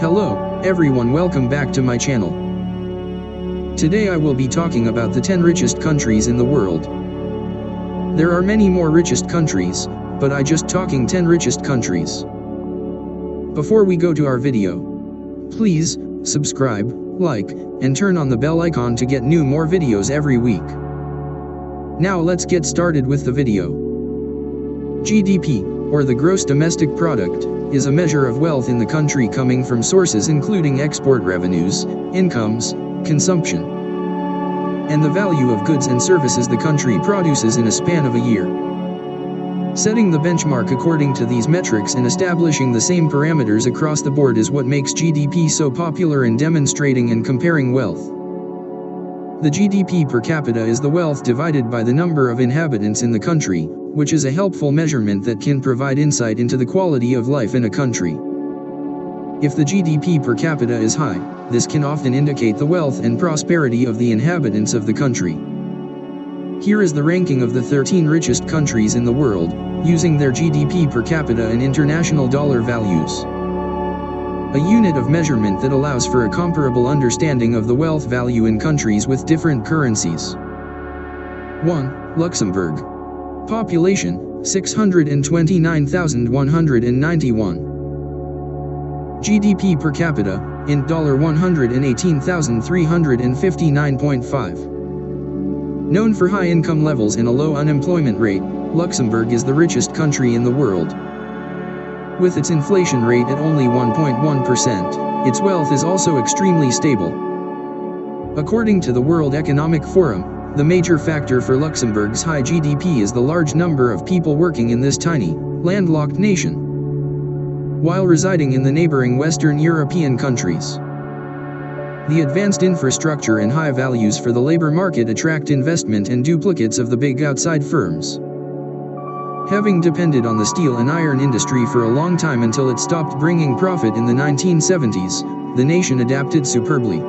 Hello, everyone, welcome back to my channel. Today I will be talking about the 10 richest countries in the world. There are many more richest countries, but I just talking 10 richest countries. Before we go to our video, please subscribe, like, and turn on the bell icon to get more videos every week. Now let's get started with the video. GDP, or the gross domestic product, is a measure of wealth in the country coming from sources including export revenues, incomes, consumption, and the value of goods and services the country produces in a span of a year. Setting the benchmark according to these metrics and establishing the same parameters across the board is what makes GDP so popular in demonstrating and comparing wealth. The GDP per capita is the wealth divided by the number of inhabitants in the country, which is a helpful measurement that can provide insight into the quality of life in a country. If the GDP per capita is high, this can often indicate the wealth and prosperity of the inhabitants of the country. Here is the ranking of the 13 richest countries in the world, using their GDP per capita in international dollar values. A unit of measurement that allows for a comparable understanding of the wealth value in countries with different currencies. 1. Luxembourg. Population, 629,191. GDP per capita, in $118,359.5. Known for high income levels and a low unemployment rate, Luxembourg is the richest country in the world. With its inflation rate at only 1.1%, its wealth is also extremely stable. According to the World Economic Forum, the major factor for Luxembourg's high GDP is the large number of people working in this tiny, landlocked nation, while residing in the neighboring Western European countries. The advanced infrastructure and high values for the labor market attract investment and duplicates of the big outside firms. Having depended on the steel and iron industry for a long time until it stopped bringing profit in the 1970s, the nation adapted superbly.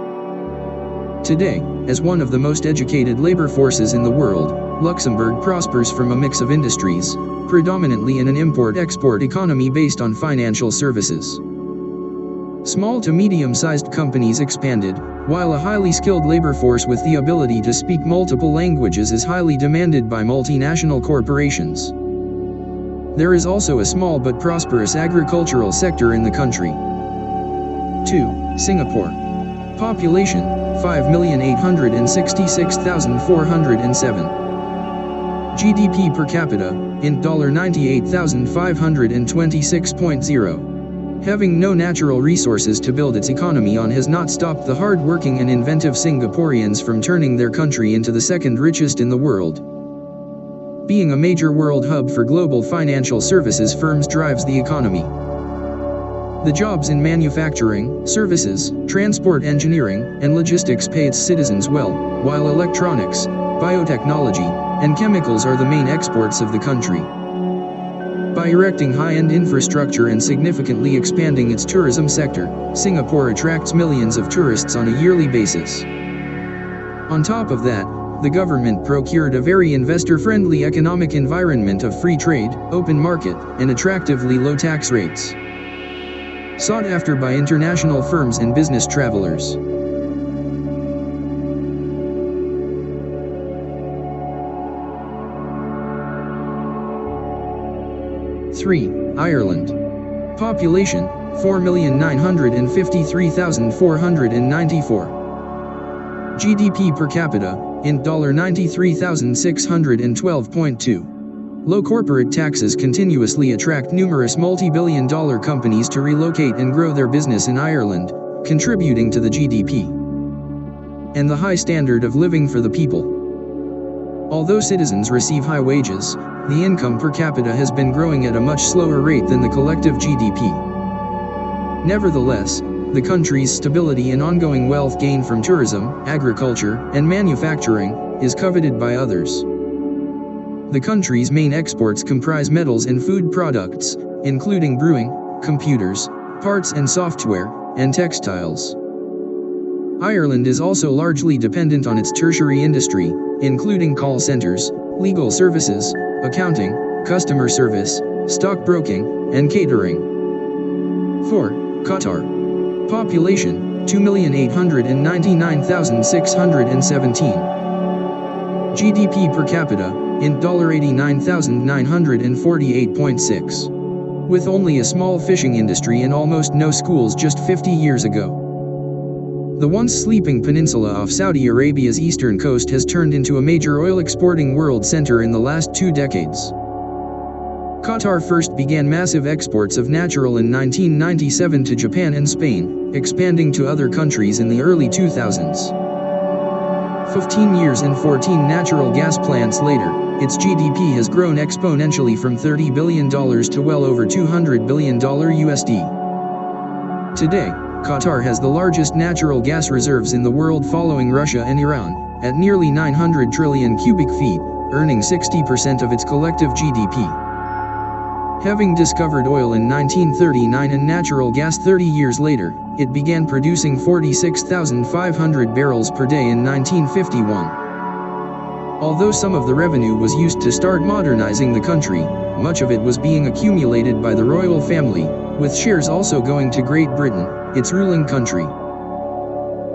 Today, as one of the most educated labor forces in the world, Luxembourg prospers from a mix of industries, predominantly in an import-export economy based on financial services. Small to medium-sized companies expanded, while a highly skilled labor force with the ability to speak multiple languages is highly demanded by multinational corporations. There is also a small but prosperous agricultural sector in the country. 2. Singapore. Population, 5,866,407. GDP per capita, in $98,526.0. Having no natural resources to build its economy on has not stopped the hard-working and inventive Singaporeans from turning their country into the second richest in the world. Being a major world hub for global financial services firms drives the economy. The jobs in manufacturing, services, transport engineering, and logistics pay its citizens well, while electronics, biotechnology, and chemicals are the main exports of the country. By erecting high-end infrastructure and significantly expanding its tourism sector, Singapore attracts millions of tourists on a yearly basis. On top of that, the government procured a very investor-friendly economic environment of free trade, open market, and attractively low tax rates, sought after by international firms and business travelers. Three. Ireland. Population, 4,953,494. GDP per capita, in $93,612.2. Low corporate taxes continuously attract numerous multi-billion-dollar companies to relocate and grow their business in Ireland, contributing to the GDP and the high standard of living for the people. Although citizens receive high wages, the income per capita has been growing at a much slower rate than the collective GDP. Nevertheless, the country's stability and ongoing wealth gain from tourism, agriculture, and manufacturing is coveted by others. The country's main exports comprise metals and food products, including brewing, computers, parts and software, and textiles. Ireland is also largely dependent on its tertiary industry, including call centers, legal services, accounting, customer service, stockbroking, and catering. 4. Qatar. Population, 2,899,617. GDP per capita, in $89,948.6. With only a small fishing industry and almost no schools just 50 years ago. The once sleeping peninsula off Saudi Arabia's eastern coast has turned into a major oil exporting world center in the last 2 decades. Qatar first began massive exports of natural in 1997 to Japan and Spain, expanding to other countries in the early 2000s. 15 years and 14 natural gas plants later, its GDP has grown exponentially from $30 billion to well over $200 billion USD. Today, Qatar has the largest natural gas reserves in the world following Russia and Iran, at nearly 900 trillion cubic feet, earning 60% of its collective GDP. Having discovered oil in 1939 and natural gas 30 years later, it began producing 46,500 barrels per day in 1951. Although some of the revenue was used to start modernizing the country, much of it was being accumulated by the royal family, with shares also going to Great Britain, its ruling country.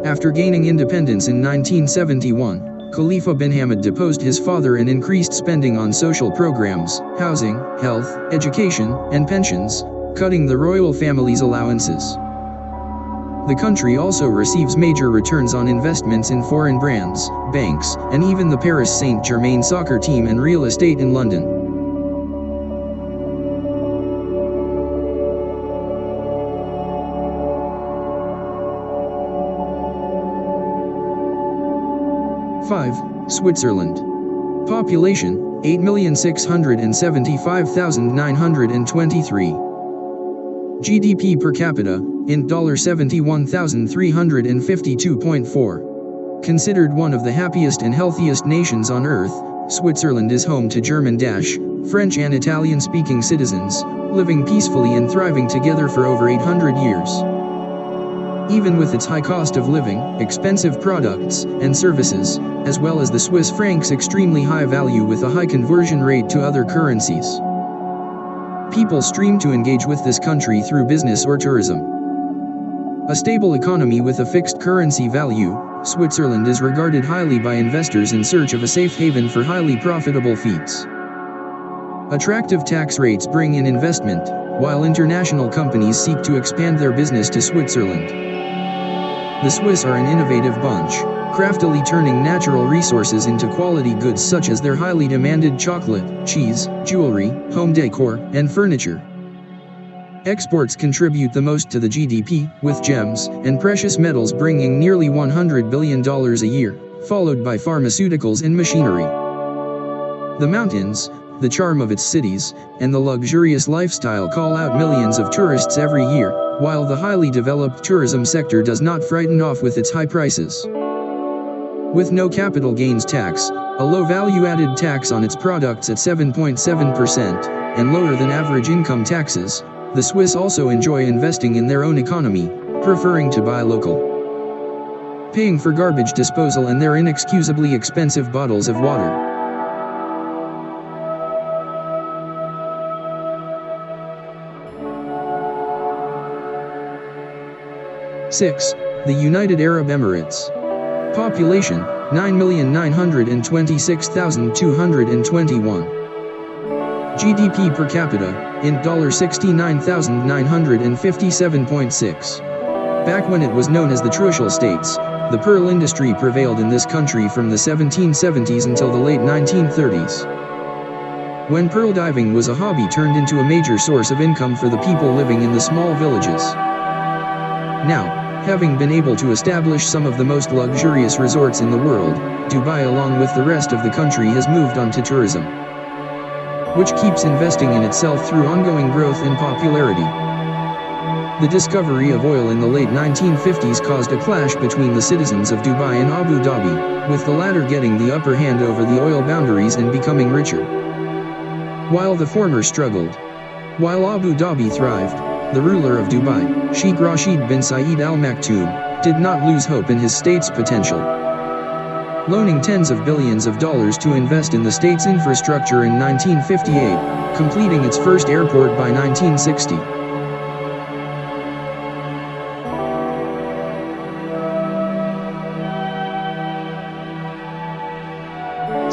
After gaining independence in 1971, Khalifa bin Hamad deposed his father and increased spending on social programs, housing, health, education, and pensions, cutting the royal family's allowances. The country also receives major returns on investments in foreign brands, banks, and even the Paris Saint-Germain soccer team and real estate in London. Switzerland. Population, 8,675,923. GDP per capita, in $71,352.4. Considered one of the happiest and healthiest nations on earth, Switzerland is home to German, French and Italian-speaking citizens, living peacefully and thriving together for over 800 years. Even with its high cost of living, expensive products and services, as well as the Swiss franc's extremely high value with a high conversion rate to other currencies. People stream to engage with this country through business or tourism. A stable economy with a fixed currency value, Switzerland is regarded highly by investors in search of a safe haven for highly profitable feats. Attractive tax rates bring in investment, while international companies seek to expand their business to Switzerland. The Swiss are an innovative bunch, craftily turning natural resources into quality goods such as their highly demanded chocolate, cheese, jewelry, home decor, and furniture. Exports contribute the most to the GDP, with gems and precious metals bringing nearly $100 billion a year, followed by pharmaceuticals and machinery. The mountains, the charm of its cities, and the luxurious lifestyle call out millions of tourists every year, while the highly developed tourism sector does not frighten off with its high prices. With no capital gains tax, a low value-added tax on its products at 7.7%, and lower than average income taxes, the Swiss also enjoy investing in their own economy, preferring to buy local. Paying for garbage disposal and their inexcusably expensive bottles of water. The United Arab Emirates. Population, 9,926,221. GDP per capita, in $69,957.6. Back when it was known as the Trucial States, the pearl industry prevailed in this country from the 1770s until the late 1930s. When pearl diving was a hobby turned into a major source of income for the people living in the small villages. Now, having been able to establish some of the most luxurious resorts in the world, Dubai along with the rest of the country has moved on to tourism, which keeps investing in itself through ongoing growth and popularity. The discovery of oil in the late 1950s caused a clash between the citizens of Dubai and Abu Dhabi, with the latter getting the upper hand over the oil boundaries and becoming richer, while the former struggled. While Abu Dhabi thrived, the ruler of Dubai, Sheikh Rashid bin Saeed Al Maktoum, did not lose hope in his state's potential, loaning tens of billions of dollars to invest in the state's infrastructure in 1958, completing its first airport by 1960.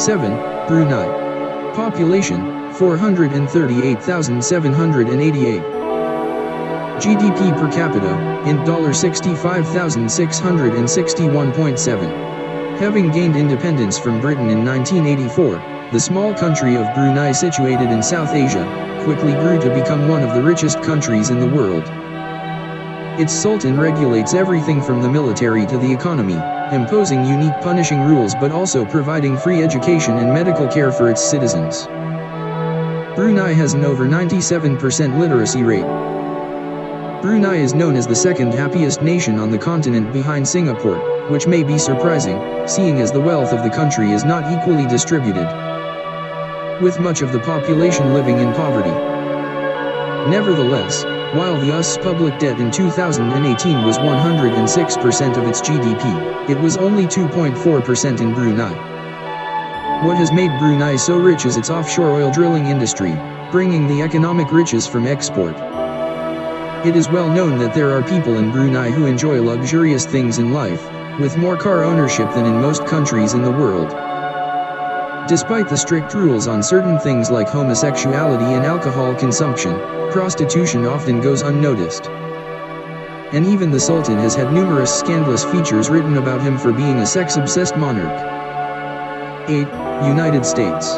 7. Brunei. Population, 438,788. GDP per capita, in $65,661.7. Having gained independence from Britain in 1984, the small country of Brunei, situated in South Asia, quickly grew to become one of the richest countries in the world. Its sultan regulates everything from the military to the economy, imposing unique punishing rules but also providing free education and medical care for its citizens. Brunei has an over 97% literacy rate. Brunei is known as the second happiest nation on the continent behind Singapore, which may be surprising, seeing as the wealth of the country is not equally distributed, with much of the population living in poverty. Nevertheless, while the US's public debt in 2018 was 106% of its GDP, it was only 2.4% in Brunei. What has made Brunei so rich is its offshore oil drilling industry, bringing the economic riches from export. It is well known that there are people in Brunei who enjoy luxurious things in life, with more car ownership than in most countries in the world. Despite the strict rules on certain things like homosexuality and alcohol consumption, prostitution often goes unnoticed. And even the Sultan has had numerous scandalous features written about him for being a sex-obsessed monarch. 8. United States.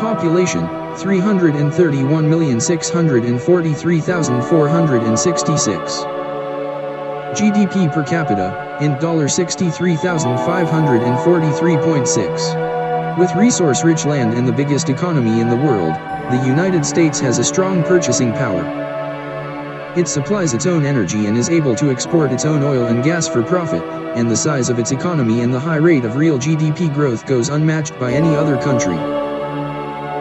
Population, 331,643,466. GDP per capita, in $63,543.6. With resource-rich land and the biggest economy in the world, the United States has a strong purchasing power. It supplies its own energy and is able to export its own oil and gas for profit, and the size of its economy and the high rate of real GDP growth goes unmatched by any other country.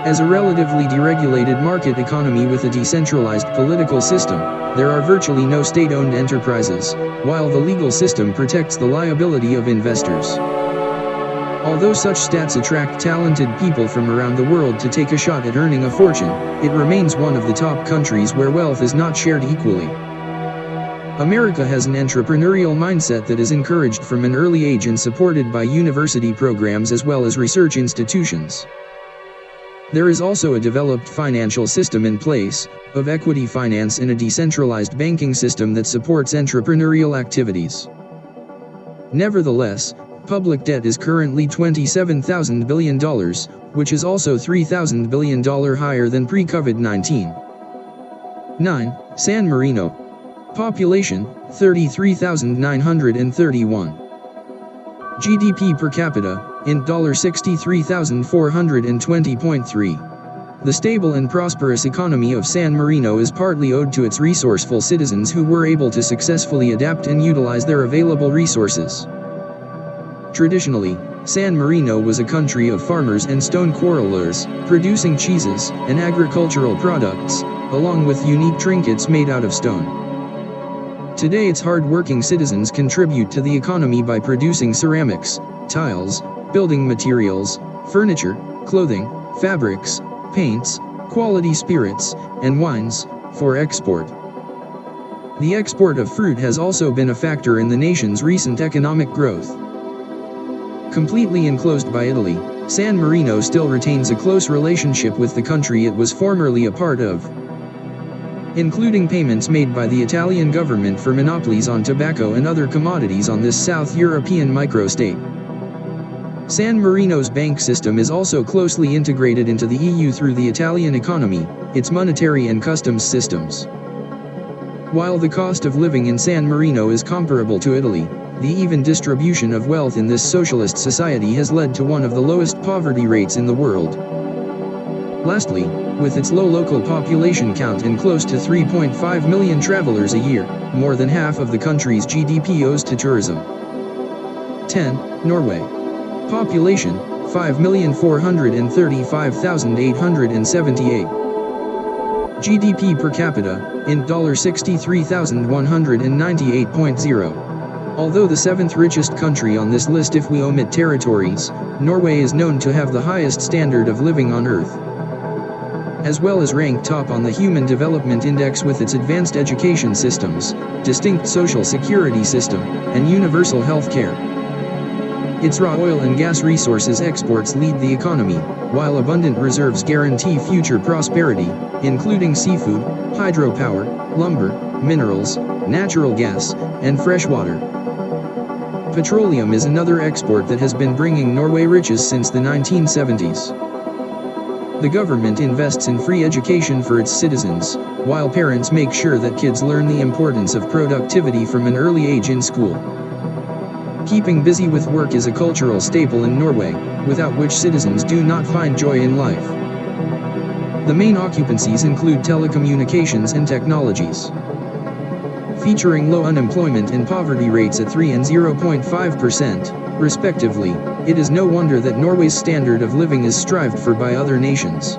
As a relatively deregulated market economy with a decentralized political system, there are virtually no state-owned enterprises, while the legal system protects the liability of investors. Although such stats attract talented people from around the world to take a shot at earning a fortune, it remains one of the top countries where wealth is not shared equally. America has an entrepreneurial mindset that is encouraged from an early age and supported by university programs as well as research institutions. There is also a developed financial system in place, of equity finance and a decentralized banking system that supports entrepreneurial activities. Nevertheless, public debt is currently $27,000 billion, which is also $3,000 billion higher than pre-COVID-19. 9. San Marino. Population, 33,931. GDP per capita, in $63,420.3. The stable and prosperous economy of San Marino is partly owed to its resourceful citizens who were able to successfully adapt and utilize their available resources. Traditionally, San Marino was a country of farmers and stone quarriers, producing cheeses and agricultural products, along with unique trinkets made out of stone. Today its hard-working citizens contribute to the economy by producing ceramics, tiles, building materials, furniture, clothing, fabrics, paints, quality spirits, and wines, for export. The export of fruit has also been a factor in the nation's recent economic growth. Completely enclosed by Italy, San Marino still retains a close relationship with the country it was formerly a part of, including payments made by the Italian government for monopolies on tobacco and other commodities on this South European microstate. San Marino's bank system is also closely integrated into the EU through the Italian economy, its monetary and customs systems. While the cost of living in San Marino is comparable to Italy, the even distribution of wealth in this socialist society has led to one of the lowest poverty rates in the world. Lastly, with its low local population count and close to 3.5 million travelers a year, more than half of the country's GDP owes to tourism. 10. Norway. Population, 5,435,878. GDP per capita, in $63,198.0. Although the 7th richest country on this list if we omit territories, Norway is known to have the highest standard of living on Earth, as well as ranked top on the Human Development Index with its advanced education systems, distinct social security system, and universal health care. Its raw oil and gas resources exports lead the economy, while abundant reserves guarantee future prosperity, including seafood, hydropower, lumber, minerals, natural gas, and fresh water. Petroleum is another export that has been bringing Norway riches since the 1970s. The government invests in free education for its citizens, while parents make sure that kids learn the importance of productivity from an early age in school. Keeping busy with work is a cultural staple in Norway, without which citizens do not find joy in life. The main occupancies include telecommunications and technologies. Featuring low unemployment and poverty rates at 3% and 0.5%, respectively, it is no wonder that Norway's standard of living is strived for by other nations.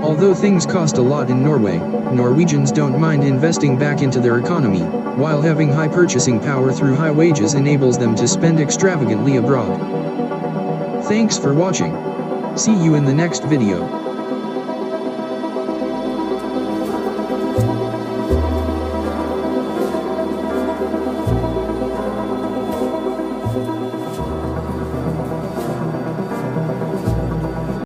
Although things cost a lot in Norway, Norwegians don't mind investing back into their economy, while having high purchasing power through high wages enables them to spend extravagantly abroad. Thanks for watching. See you in the next video.